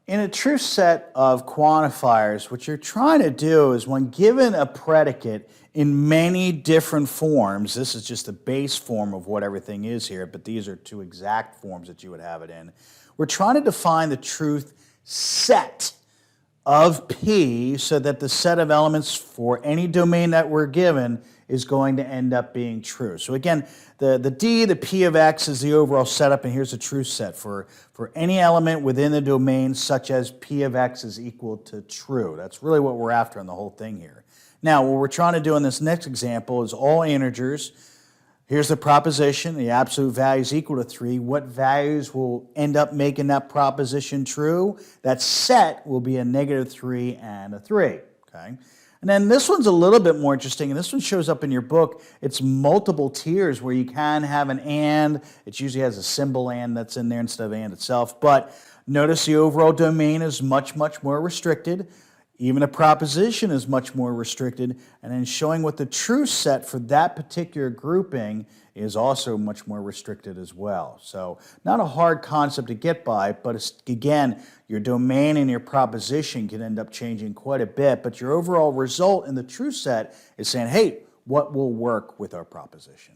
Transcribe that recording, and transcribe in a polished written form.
In a truth set of quantifiers, what you're trying to do is when given a predicate in many different forms, this is just the base form of what everything is here, but these are two exact forms that you would have it in. We're trying to define the truth set of P so that the set of elements for any domain that we're given is going to end up being true. So again, the D, the P of X is the overall setup, and here's the truth set for any element within the domain such as P of X is equal to true. That's really what we're after in the whole thing here. Now, what we're trying to do in this next example is all integers. Here's the proposition, the absolute value is equal to 3. What values will end up making that proposition true? That set will be a -3 and a 3, okay? And then this one's a little bit more interesting, and this one shows up in your book. It's multiple tiers where you can have an and. It usually has a symbol and that's in there instead of and itself. But notice the overall domain is much, much more restricted. Even a proposition is much more restricted, and then showing what the true set for that particular grouping is also much more restricted as well. So not a hard concept to get by, but it's, again, your domain and your proposition can end up changing quite a bit, but your overall result in the true set is saying, hey, what will work with our proposition?